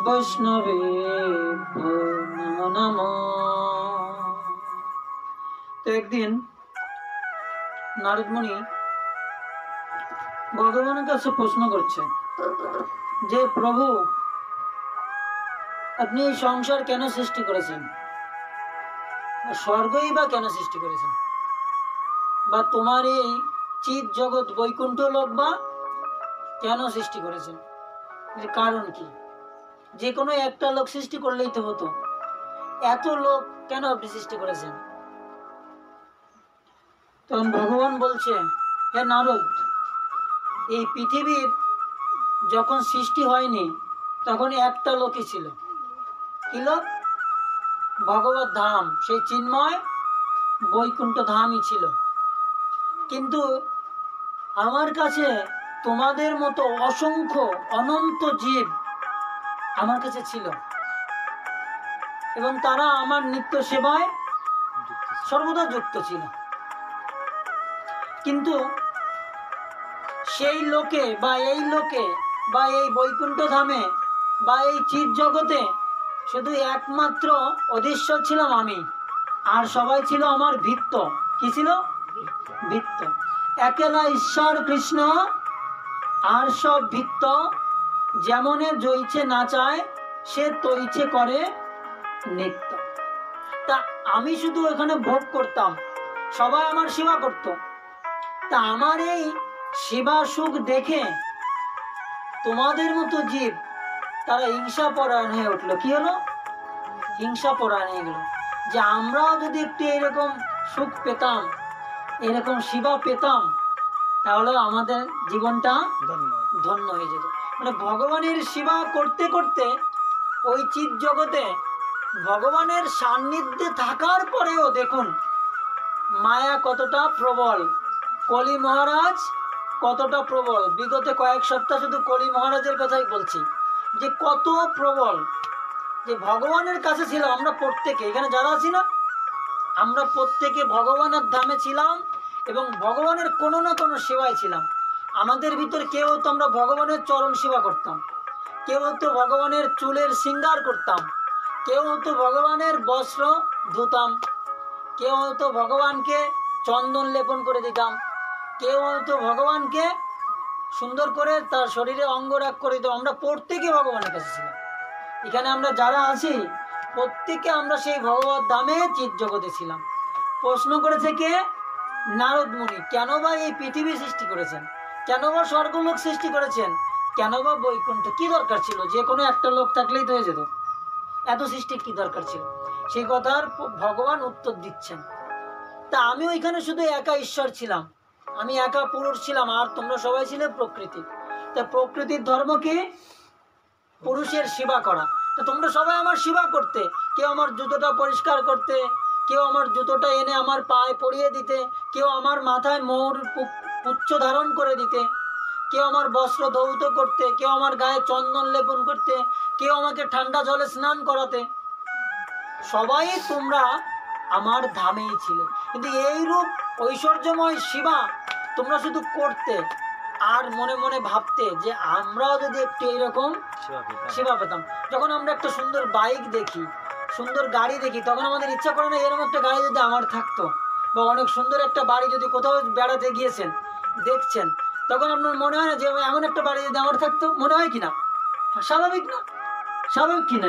বৈষ্ণবে নমো নমঃ। তো একদিন নারদ মুনি ভগবানের কাছে প্রশ্ন করছে যে প্রভু, আপনি এই সংসার কেন সৃষ্টি করেছেন, স্বর্গই বা কেন সৃষ্টি করেছেন, বা তোমার এই চিৎ জগৎ বৈকুণ্ঠ লোক বা কেন সৃষ্টি করেছেন, এর কারণ কি? যে কোনো একটা লোক সৃষ্টি করলেই তো হতো, এত লোক কেন আপনি সৃষ্টি করেছেন? তখন ভগবান বলছে, হে নারদ, এই পৃথিবীর যখন সৃষ্টি হয়নি তখন একটা লোকই ছিল। কি লোক? ভগবত ধাম, সেই চিন্ময় বৈকুণ্ঠ ধামই ছিল। কিন্তু আমার কাছে তোমাদের মতো অসংখ্য অনন্ত জীব আমার কাছে ছিল এবং তারা আমার নিত্য সেবায় সর্বদা যুক্ত ছিল। কিন্তু সেই লোকে বা এই লোকে বা এই বৈকুণ্ঠ ধামে বা এই চিৎ জগতে শুধু একমাত্র অধীশ্বর ছিলাম আমি, আর সবাই ছিল আমার ভিত্ত। কি ছিল? ভিত্ত। একেলা ঈশ্বর কৃষ্ণ আর সব ভিত্ত, যেমনে জইছে নাচায় সে তৈছে করে নিত্য। তা আমি শুধু এখানে ভোগ করতাম, সবাই আমার সেবা করত। তা আমার এই সেবা সুখ দেখে তোমাদের মতো জীব তারা হিংসা পরায়ণ হয়ে উঠলো। কি হলো? হিংসা পরায়ণ হয়ে গেল যে আমরাও যদি একটু এরকম সুখ পেতাম, এরকম সেবা পেতাম, তাহলে আমাদের জীবনটা ধন্য হয়ে যেত। মানে ভগবানের সেবা করতে করতে ওই চিৎ জগতে ভগবানের সান্নিধ্যে থাকার পরেও দেখুন মায়া কতটা প্রবল, কলি মহারাজ কতটা প্রবল। বিগত কয়েক সপ্তাহ শুধু কলি মহারাজের কথাই বলছি যে কত প্রবল, যে ভগবানের কাছে ছিল। আমরা প্রত্যেকে এখানে যারা আছি না, আমরা প্রত্যেকে ভগবানের ধামে ছিলাম এবং ভগবানের কোনো না কোনো সেবায় ছিলাম। আমাদের ভিতর কেউ তো আমরা ভগবানের চরণ সেবা করতাম, কেউ তো ভগবানের চুলের শৃঙ্গার করতাম, কেউ তো ভগবানের বস্ত্র ধুতাম, কেউ হয়তো ভগবানকে চন্দন লেপন করে দিতাম, কেউ হয়তো ভগবানকে সুন্দর করে তার শরীরে অঙ্গরাগ করে দিতাম। আমরা প্রত্যেকে ভগবানের কাছে ছিলাম। এখানে আমরা যারা আছি প্রত্যেকে আমরা সেই ভগবত ধামে চিৎ জগতে ছিলাম। প্রশ্ন করেছে কে? নারদ মুনি। কেন বা এই পৃথিবী সৃষ্টি করেছেন, কেন বা স্বর্গলোক সৃষ্টি করেছেন, কেন বা বৈকুণ্ঠ? কি দরকার ছিল? যে কোনো একটা লোক থাকলেই তো হয়ে যেত, এত সৃষ্টির কি দরকার ছিল? সেই কথার ভগবান উত্তর দিচ্ছেন। তা আমি ওইখানে শুধু একা ঈশ্বর ছিলাম, আমি একা পুরুষ ছিলাম, আর তোমরা সবাই ছিলে প্রকৃতি। তা প্রকৃতির ধর্ম কি? পুরুষের সেবা করা। তো তোমরা সবাই আমার সেবা করতে, কেউ আমার জুতোটা পরিষ্কার করতে, কেউ আমার জুতোটা এনে আমার পায়ে পরিয়ে দিতে, কেউ আমার মাথায় মৌর পুচ্ছ ধারণ করে দিতে, কেউ আমার বস্ত্র ধৌত করতে, কেউ আমার গায়ে চন্দন লেপন করতে, কেউ আমাকে ঠান্ডা জলে স্নান করাতে। সবাই তোমরা আমার ধামেই ছিলে। কিন্তু এইরূপ ঐশ্বর্যময় সেবা তোমরা শুধু করতে আর মনে মনে ভাবতে যে আমরাও যদি একটু এইরকম সেবা পেতাম। যখন আমরা একটা সুন্দর বাইক দেখি, সুন্দর গাড়ি দেখি, তখন আমাদের ইচ্ছা করে না এরকম একটা গাড়ি যদি আমার থাকতো, বা অনেক সুন্দর একটা বাড়ি যদি কোথাও বেড়াতে গিয়েছেন দেখছেন, তখন আপনার মনে হয় না যে এমন একটা বাড়ি যদি আমার থাকতো? মনে হয় কিনা? স্বাভাবিক না? স্বাভাবিক কিনা?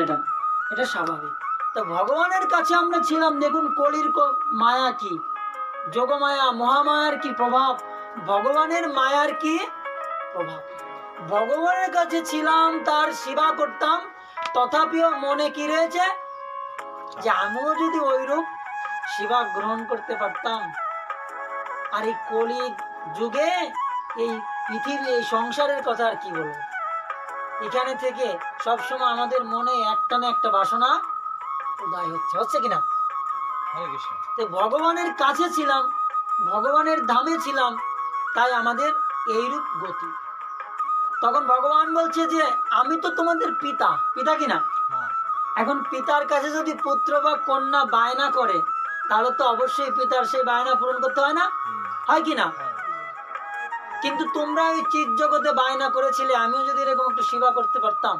এটা স্বাভাবিক। তো ভগবানের কাছে আমরা ছিলাম। দেখুন কলির মায়া কি, যোগমায়া মহামায়ার কি প্রভাব, ভগবানের মায়ার কি প্রভাব। ভগবানের কাছে ছিলাম, তার সেবা করতাম, তথাপিও মনে কি রয়েছে যে আমিও যদি ওইরূপ সেবা গ্রহণ করতে পারতাম। আর এই কলি যুগে এই পৃথিবী, এই সংসারের কথা আর কি বলবো। এখানে থেকে সবসময় আমাদের মনে একটা না একটা বাসনা উদয় হচ্ছে কিনা? তো ভগবানের কাছে ছিলাম, ভগবানের ধামে ছিলাম, তাই আমাদের এইরূপ গতি। তখন ভগবান বলছে যে আমি তো তোমাদের পিতা। পিতা কিনা? এখন পিতার কাছে যদি পুত্র বা কন্যা বায়না করে, তাহলে তো অবশ্যই পিতার সেই বায়না পূরণ করতে হয় না? হয় কিনা? কিন্তু তোমরা ওই চিৎ জগতে বায়না করেছিলে আমিও যদি এরকম একটু সেবা করতে পারতাম,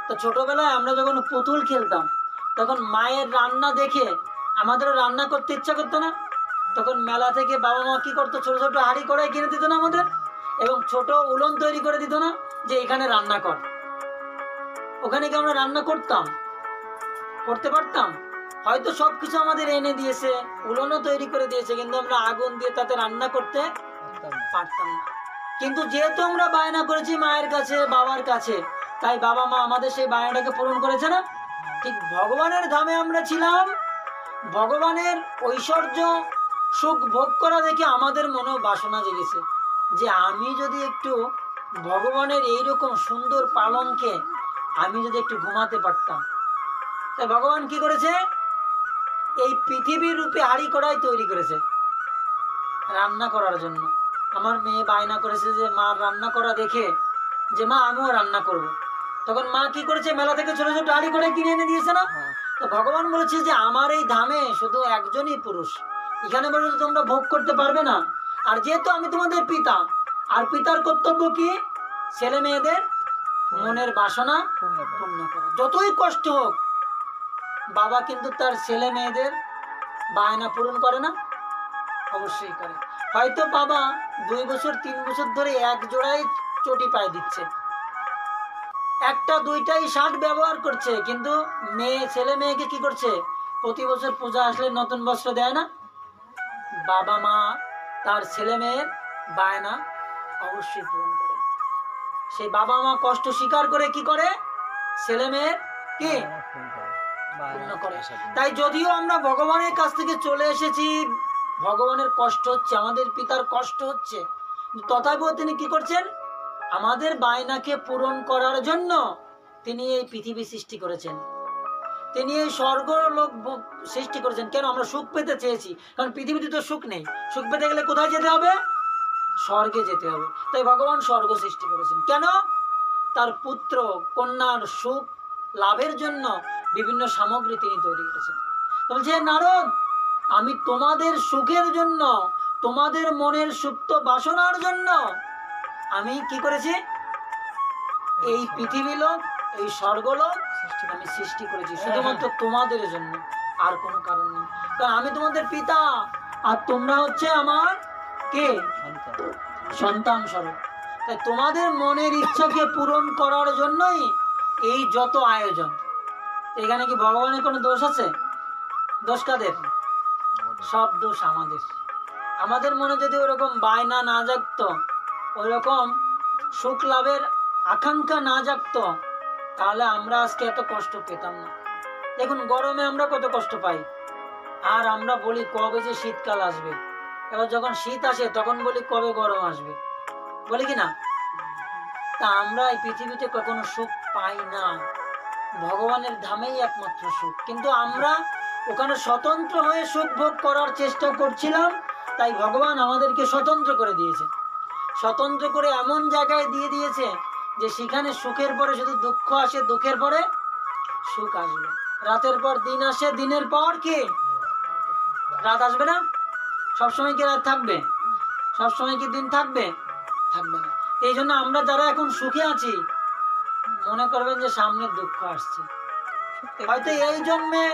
তো ছোটবেলায় আমরা যখন পুতুল খেলতাম তখন মায়ের রান্না দেখে আমাদেরও রান্না করতে ইচ্ছা করতো না? তখন মেলা থেকে বাবা মা কি করতো, ছোট ছোট হাঁড়ি কড়াই কিনে দিত না আমাদের, এবং ছোট উলন তৈরি করে দিত না যে এখানে রান্না কর। ওখানে কি আমরা রান্না করতাম? করতে পারতাম? হয়তো সবকিছু আমাদের এনে দিয়েছে, উলনও তৈরি করে দিয়েছে, কিন্তু আমরা আগুন দিয়ে তাতে রান্না করতে পারতাম না। কিন্তু যেহেতু আমরা বায়না করেছি মায়ের কাছে, বাবার কাছে, তাই বাবা মা আমাদের সেই বায়নাটাকে পূরণ করেছে না? ঠিক ভগবানের ধামে আমরা ছিলাম, ভগবানের ঐশ্বর্য সুখ ভোগ করা দেখে আমাদের মনেও বাসনা জেগেছে যে আমি যদি একটু ভগবানের এইরকম সুন্দর পালনকে আমি যদি একটু ঘুমাতে পারতাম। তাই ভগবান কি করেছে, এই পৃথিবীর রূপে হাঁড়ি কড়াই তৈরি করেছে রান্না করার জন্য। আমার মেয়ে বায়না করেছে যে মা রান্না করা দেখে যে মা আমিও রান্না করব। তখন মা কি করেছে, মেলা থেকে ছোট ছোট হাঁড়ি কড়াই কিনে এনে দিয়েছে না? তো ভগবান বলেছে যে আমার এই ধামে শুধু একজনই পুরুষ, এখানে বলে তোমরা ভোগ করতে পারবে না। আর যেহেতু আমি তোমাদের পিতা, আর পিতার কর্তব্য কি, ছেলে মেয়েদের মনের বাসনা পূর্ণ করা। যতই কষ্ট হোক, বাবা কিন্তু তার ছেলে মেয়েদের বায়না পূরণ করে না? অবশ্যই করে। হয়তো বাবা 2 বছর 3 বছর ধরে এক জোড়াই চটি পায়ে দিচ্ছে, একটা দুইটাই শার্ট ব্যবহার করছে, কিন্তু ছেলে মেয়েকে কি করছে, প্রতি বছর পূজা আসলে নতুন বস্ত্র দেয় না? বাবা মা তার ছেলে মেয়ের বায়না অবশ্যই পূরণ করে। সেই বাবা মা কষ্ট স্বীকার করে কি করে, ছেলে মেয়ের কি পূর্ণ করে। তাই যদিও আমরা ভগবানের কাছ থেকে চলে এসেছি, ভগবানের কষ্ট হচ্ছে, আমাদের পিতার কষ্ট হচ্ছে, তথাপিও তিনি কি করছেন, আমাদের বায়নাকে পূরণ করার জন্য তিনি এই পৃথিবী সৃষ্টি করেছেন, তিনি এই স্বর্গ লোক সৃষ্টি করেছেন। কেন? আমরা সুখ পেতে চেয়েছি, কারণ পৃথিবীতে তো সুখ নেই। সুখ পেতে গেলে কোথায় যেতে হবে? স্বর্গে যেতে হবে। তাই ভগবান স্বর্গ সৃষ্টি করেছেন। কেন? তার পুত্র কন্যার সুখ লাভের জন্য বিভিন্ন সামগ্রী তিনি তৈরি করেছেন। বলছে নারদ, আমি তোমাদের সুখের জন্য, তোমাদের মনের সুপ্ত বাসনার জন্য আমি কি করেছি, এই পৃথিবী লোক, এই স্বর্গলোক আমি সৃষ্টি করেছি শুধুমাত্র তোমাদের জন্য, আর কোনো কারণ নেই। কারণ আমি তোমাদের পিতা, আর তোমরা হচ্ছে আমার কে, সন্তান স্বরূপ। তাই তোমাদের মনের ইচ্ছাকে পূরণ করার জন্যই এই যত আয়োজন। এখানে কি ভগবানের কোনো দোষ আছে? দোষ কাদের? সব দোষ আমাদের। আমাদের মনে যদি ওরকম বায়না না জাগতো, ওইরকম সুখ লাভের আকাঙ্ক্ষা না জাগতো, তাহলে আমরা আজকে এত কষ্ট পেতাম না। দেখুন গরমে আমরা কত কষ্ট পাই, আর আমরা বলি কবে যে শীতকাল আসবে। এবার যখন শীত আসে তখন বলি কবে গরম আসবে, বলি কি না? তা আমরা এই পৃথিবীতে কখনো সুখ পাই না, ভগবানের ধামেই একমাত্র সুখ। কিন্তু আমরা ওখানে স্বতন্ত্র হয়ে সুখ ভোগ করার চেষ্টা করছিলাম, তাই ভগবান আমাদেরকে স্বতন্ত্র করে দিয়েছে। স্বতন্ত্র করে এমন জায়গায় দিয়ে দিয়েছে যে সেখানে সুখের পরে শুধু দুঃখ আসে, দুঃখের পরে সুখ আসবে। রাতের পর দিন আসে, দিনের পর কি রাত আসবে না? সবসময় কি রাত থাকবে? সবসময় কি দিন থাকবে? থাকবে না। এই জন্য আমরা যারা এখন সুখে আছি, মনে করবেন যে সামনে দুঃখ আসছে। হয়তো এই জন্মে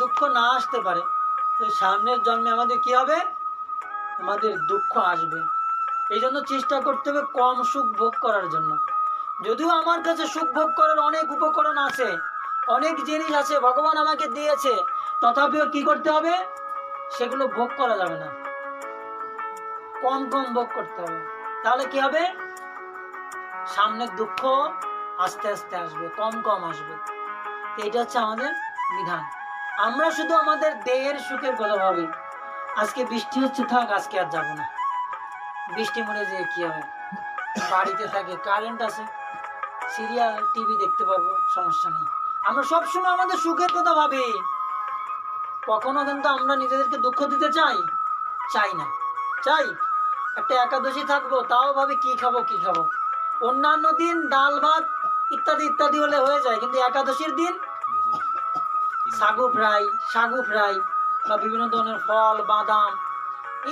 দুঃখ না আসতে পারে, তো সামনের জন্মে আমাদের কি হবে, আমাদের দুঃখ আসবে। এই জন্য চেষ্টা করতে হবে কম সুখ ভোগ করার জন্য। যদিও আমার কাছে সুখ ভোগ করার অনেক উপকরণ আছে, অনেক জিনিস আছে ভগবান আমাকে দিয়েছে, তথাপিও কি করতে হবে, সেগুলো ভোগ করা যাবে না, কম কম ভোগ করতে হবে। তাহলে কি হবে, সামনের দুঃখ আস্তে আস্তে আসবে, কম কম আসবে। এটা হচ্ছে আমাদের বিধান। আমরা শুধু আমাদের দেহের সুখের কথা ভাবি, আজকে বৃষ্টি হচ্ছে, থাক আজকে আর যাবো না, বৃষ্টি মরে যেয়ে কি হবে, বাড়িতে থাকে, কারেন্ট আছে, সিরিয়াল টিভি দেখতে পারবো, সমস্যা নেই। আমরা সবসময় আমাদের সুখের কথা ভাবি, কখনো কিন্তু আমরা নিজেদেরকে দুঃখ দিতে চাই না। চাই একটা একাদশী থাকবো, তাও ভাবি কি খাবো কি খাবো। অন্যান্য দিন ডাল ভাত ইত্যাদি ইত্যাদি হলে হয়ে যায়, কিন্তু একাদশীর দিন সাগু ফ্রাই বা বিভিন্ন ধরনের ফল, বাদাম,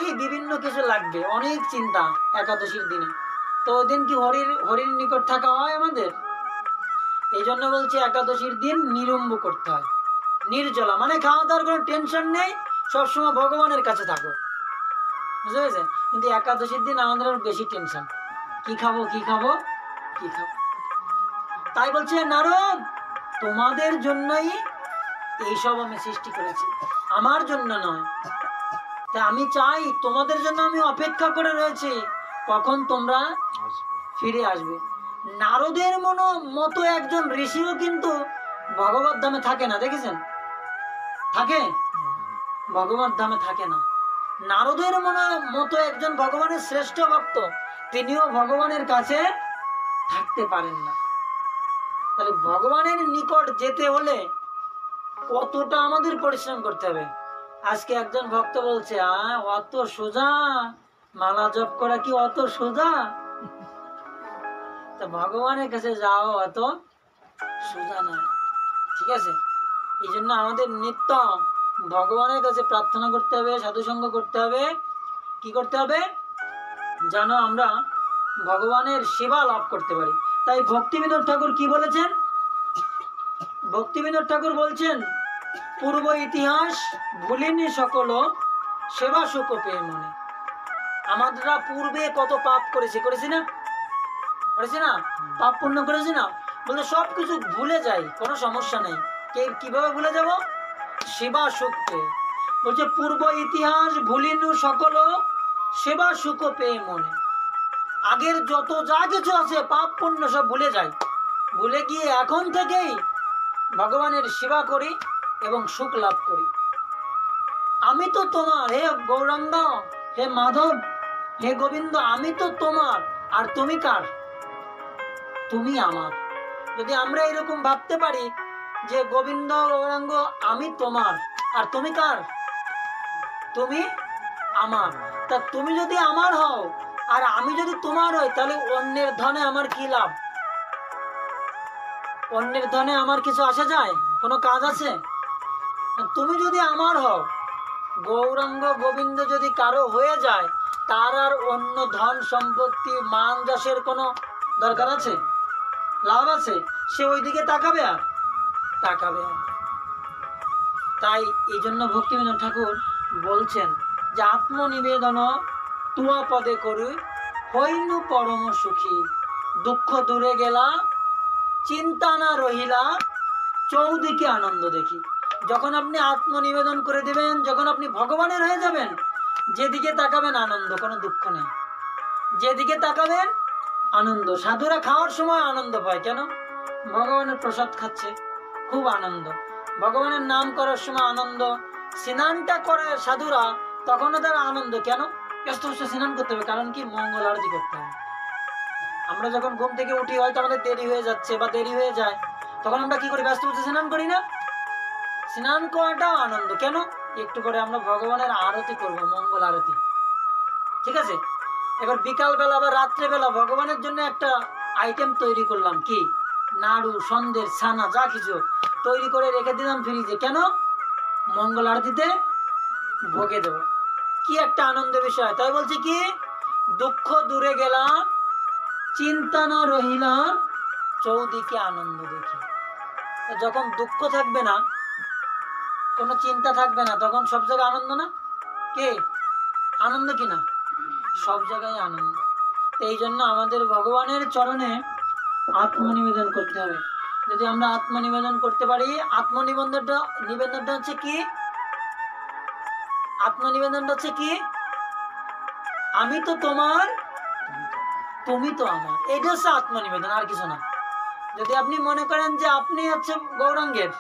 এই বিভিন্ন কিছু লাগবে, অনেক চিন্তা একাদশীর দিনে। তো ওই দিন কি হরির নিকট থাকা হয় আমাদের? এই জন্য বলছি একাদশীর দিন নিরম্ব করতে হয়, নির্জলা, মানে খাওয়া দাওয়ার কোনো টেনশন নেই, সবসময় ভগবানের কাছে থাকো, বুঝতে পেরেছে? কিন্তু একাদশীর দিন আমাদের আরো বেশি টেনশন, কি খাবো কি খাবো কি খাবো। তাই বলছে নারদ, তোমাদের জন্যই এইসব আমি সৃষ্টি করেছি, আমার জন্য নয়। তা আমি চাই, তোমাদের জন্য আমি অপেক্ষা করে রয়েছি কখন তোমরা ফিরে আসবে। নারদের মতো একজন ঋষিও কিন্তু ভগবত ধামে থাকে না, দেখেছেন? থাকে? ভগবত ধামে থাকে না। নারদের মতো একজন ভগবানের শ্রেষ্ঠ ভক্ত, তিনিও ভগবানের কাছে থাকতে পারেন না। তাহলে ভগবানের নিকট যেতে হলে কতটা আমাদের পরিশ্রম করতে হবে। আজকে একজন ভক্ত বলছে, অত সোজা মালা জপ করা কি অত সোজা? তা ভগবানের কাছে যাও অত সোজা নয়, ঠিক আছে? এই জন্য আমাদের নিত্য ভগবানের কাছে প্রার্থনা করতে হবে, সাধুসঙ্গ করতে হবে। কি করতে হবে? যেন আমরা ভগবানের সেবা লাভ করতে পারি। তাই ভক্তিবিনোদ ঠাকুর কি বলেছেন? ভক্তিবিনোদ ঠাকুর বলছেন, পূর্ব ইতিহাস ভুলিনি সকল, সেবা সুখ পেয়ে মনে। আমরা পূর্বে কত পাপ করেছি না? করেছি না? পাপ পুণ্য করেছি না? বলতে সবকিছু ভুলে যাই, কোনো সমস্যা নেই। কিভাবে ভুলে যাব? সেবা সুখ পেয়ে। বলছে পূর্ব ইতিহাস ভুলিনু সকল, সেবা সুখ পেয়ে মনে। আগের যত যা কিছু আছে পাপ পুণ্য সব ভুলে যাই, ভুলে গিয়ে এখন থেকেই ভগবানের সেবা করি এবং সুখ লাভ করি। আমি তো তোমার, হে গৌরাঙ্গ, হে মাধব, হে গোবিন্দ, আমি তো তোমার, আর তুমি কার? তুমি আমার। যদি আমরা এরকম ভাবতে পারি যে গোবিন্দ গৌরাঙ্গ আমি তোমার, আর তুমি কার? তুমি আমার। তা তুমি যদি আমার হও আর আমি যদি তোমার হই, তাহলে অন্যের ধনে আমার কি লাভ? অন্যের ধনে আমার কিছু আসা যায়? কোনো কাজ আছে? তুমি যদি আমার হও, গৌরাঙ্গ গোবিন্দ যদি কারো হয়ে যায়, তার আর অন্য ধন সম্পত্তি মান যশের কোনো দরকার আছে? লাভ আছে? সে ওইদিকে তাকাবে আর তাকাবে আর। তাই এই জন্য ভক্তিবিনোদ ঠাকুর বলছেন যে আত্মনিবেদন তুয়া পদে করু, হইনু পরম সুখী, দুঃখ দূরে গেলা, চিন্তা না রহিলা, চৌদিকে আনন্দ দেখি। যখন আপনি আত্মনিবেদন করে দেবেন, যখন আপনি ভগবানের হয়ে যাবেন, যেদিকে তাকাবেন আনন্দ, কোনো দুঃখ নেই। যেদিকে তাকাবেন আনন্দ। সাধুরা খাওয়ার সময় আনন্দ পায়, কেন? ভগবানের প্রসাদ খাচ্ছে, খুব আনন্দ। ভগবানের নাম করার সময় আনন্দ। স্নানটা করে সাধুরা, তখনও তারা আনন্দ, কেন? ব্যস্ত স্নান করতে হবে, কারণ কি? মঙ্গল আরতি করতে হবে। আমরা যখন ঘুম থেকে উঠি, হয়তো আমাদের দেরি হয়ে যাচ্ছে বা দেরি হয়ে যায়, তখন আমরা কি করি? ব্যস্ত বসে স্নান করি না? স্নান করাটাও আনন্দ, কেন? একটু করে আমরা ভগবানের আরতি করব, মঙ্গল আরতি, ঠিক আছে? এবার বিকাল বেলা বা রাত্রে বেলা ভগবানের জন্য একটা আইটেম তৈরি করলাম, কি? নাড়ু, সন্দেশ, ছানা, যা কিছু তৈরি করে রেখে দিলাম ফ্রিজে, কেন? মঙ্গল আরতিতে ভোগে দেব। কি একটা আনন্দের বিষয়। তাই বলছি কি, দুঃখ দূরে গেলা, চিন্তা না রহিলা, চৌদিকে আনন্দ দেখি। যখন দুঃখ থাকবে না, কোনো চিন্তা থাকবে না, তখন সব জায়গায় আনন্দ না? কে আনন্দ কিনা? সব জায়গায় আনন্দ। এই জন্য আমাদের ভগবানের চরণে আত্মনিবেদন করতে হবে। যদি আমরা আত্মনিবেদন করতে পারি, নিবেদনটা হচ্ছে কি? আত্মনিবেদনটা হচ্ছে কি? আমি তো তোমার, তুমি তো আমার। এটা হচ্ছে আত্মনিবেদন, আর কিছু না। যদি আপনি মনে করেন যে আপনি হচ্ছে গৌরাঙ্গের,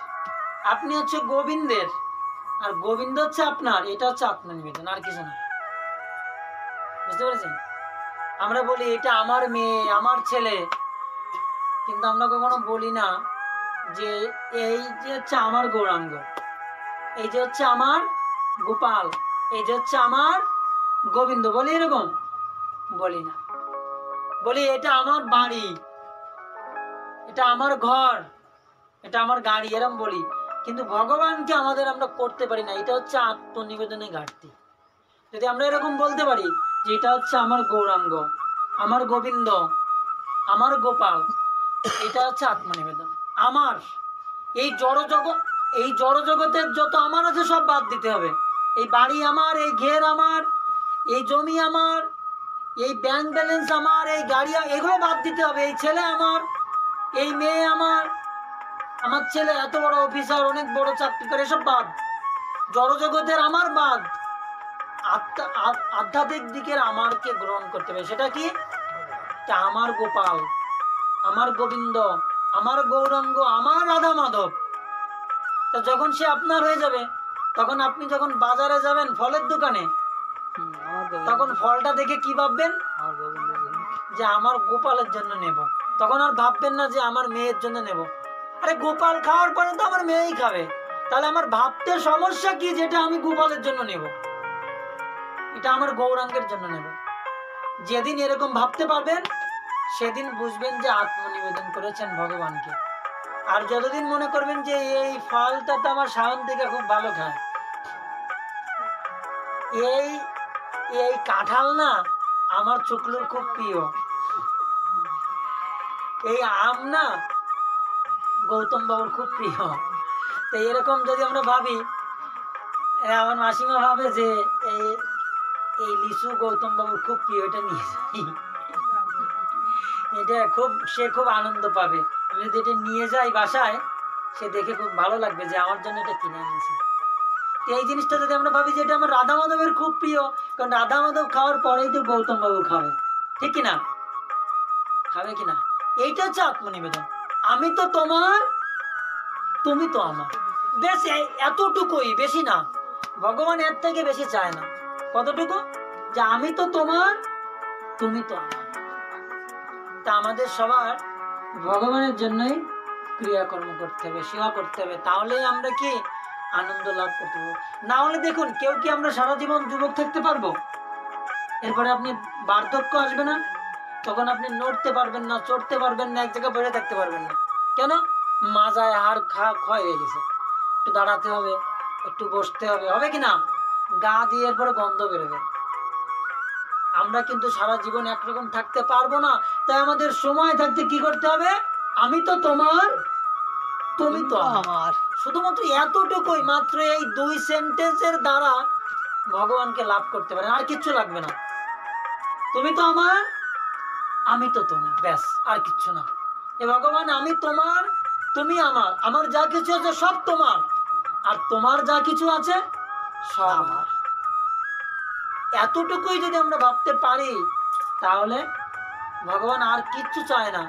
আপনি হচ্ছে গোবিন্দের, আর গোবিন্দ হচ্ছে আপনার, এটা হচ্ছে আত্মনিবেদন, আর কিছু না। বুঝতে পেরেছেন? আমরা বলি এটা আমার মেয়ে, আমার ছেলে, কিন্তু আমরা কখনো বলি না যে এই যে হচ্ছে আমার গৌরাঙ্গ, এই যে হচ্ছে আমার গোপাল, এই যে হচ্ছে আমার গোবিন্দ। বলি এরকম? বলি না। বলি এটা আমার বাড়ি, এটা আমার ঘর, এটা আমার গাড়ি, এরকম বলি। কিন্তু ভগবানকে আমরা করতে পারি না। এটা হচ্ছে আত্মনিবেদনের ঘাটতি। যদি আমরা এরকম বলতে পারি যে এটা হচ্ছে আমার গৌরাঙ্গ, আমার গোবিন্দ, আমার গোপাল, এটা হচ্ছে আত্মনিবেদন। আমার এই জড় জগতের যত আমার আছে সব বাদ দিতে হবে। এই বাড়ি আমার, এই ঘের আমার, এই জমি আমার, এই ব্যাংক ব্যালেন্স আমার, এই গাড়ি, এগুলো বাদ দিতে হবে। এই ছেলে আমার, এই মেয়ে আমার, আমার ছেলে এত বড় অফিসার, অনেক বড় চাকরি করে, এসব বাদ। জড়জগতের আমার বাদ, আধ্যাত্মিক দিকের আমারকে গ্রহণ করতে হবে। সেটা কি? আমার গোপাল, আমার গোবিন্দ, আমার গৌরাঙ্গ, আমার রাধা মাধব। তা যখন সে আপনার হয়ে যাবে, তখন আপনি যখন বাজারে যাবেন ফলের দোকানে, তখন ফলটা দেখে কি ভাববেন? যে আমার গোপালের জন্য নেব। তখন আর ভাববেন না যে আমার মেয়ের জন্য নেব। আরে গোপাল খাওয়ার পরে তো আমার মেয়েই খাবে, তাহলে আমার ভাবতে সমস্যা কি যেটা আমি গোপালের জন্য নেব, এটা আমার গৌরাঙ্গের জন্য নেব। যেদিন এরকম ভাবতে পারবেন সেদিন বুঝবেন যে আত্মনিবেদন করেছেন ভগবানকে। আর যতদিন মনে করবেন যে এই ফলটা তো আমার শায়ন্তিকা খুব ভালো খায়, এই কাঁঠাল না আমার চুকলুর খুব প্রিয়, এই আম না গৌতম বাবুর খুব প্রিয়, তো এরকম যদি আমরা ভাবি, আমার মাসিমা ভাবে যে এই লিচু গৌতম বাবুর খুব প্রিয়, এটা নিয়ে যাই, এটা সে খুব আনন্দ পাবে। আমি যদি এটা নিয়ে যাই বাসায়, সে দেখে খুব ভালো লাগবে যে আমার জন্য এটা কিনে এনেছে। এই জিনিসটা যদি আমরা ভাবি যে এটা আমার রাধা মাধবের খুব প্রিয়, কারণ রাধা মাধব খাওয়ার পরেই তো গৌতম বাবু খাবে, ঠিক কিনা? খাবে কিনা? এইটা হচ্ছে আত্মনিবেদন। আমি তো তোমার, তুমি তো আমার, বেশ এতটুকুই, বেশি না। ভগবান এর থেকে বেশি চায় না। কতটুকু? যে আমি তো তোমার, তুমি তো আমার। তা আমাদের সবার ভগবানের জন্যই ক্রিয়াকর্ম করতে হবে, সেবা করতে হবে, তাহলে আমরা কি আনন্দ লাভ করতে পারবো। না হলে দেখুন, কেউ কি আমরা সারা জীবন যুবক থাকতে পারবো? এরপরে আপনি বার্ধক্য আসবে না, তখন আপনি নড়তে পারবেন না, চড়তে পারবেন না, এক জায়গায় বসে থাকতে পারবেন না। কেন? মাজায় হাড় ক্ষয় হয়ে গেছে, একটু দাঁড়াতে হবে, একটু বসতে হবে, হবে কিনা? গা দিয়ে এরপরে গন্ধ বেরোবে। আমরা কিন্তু সারা জীবন একরকম থাকতে পারবো না। তাই আমাদের সময় থাকতে কি করতে হবে? আমি তো তোমার, তুমি তো আমার। শুধুমাত্র এতটুকুই, মাত্র এই 2 সেন্টেন্সের দ্বারা ভগবানকে লাভ করতে পারেন, আর কিচ্ছু লাগবে না। তুমি তো আমার, আমি তো তোমার, ব্যাস, আর কিচ্ছু না। এ ভগবান, আমি তোমার, তুমি আমার, আমার যা কিছু আছে সব তোমার, আর তোমার যা কিছু আছে সব আমার। এতটুকুই যদি আমরা ভাবতে পারি, তাহলে ভগবান আর কিচ্ছু চায় না।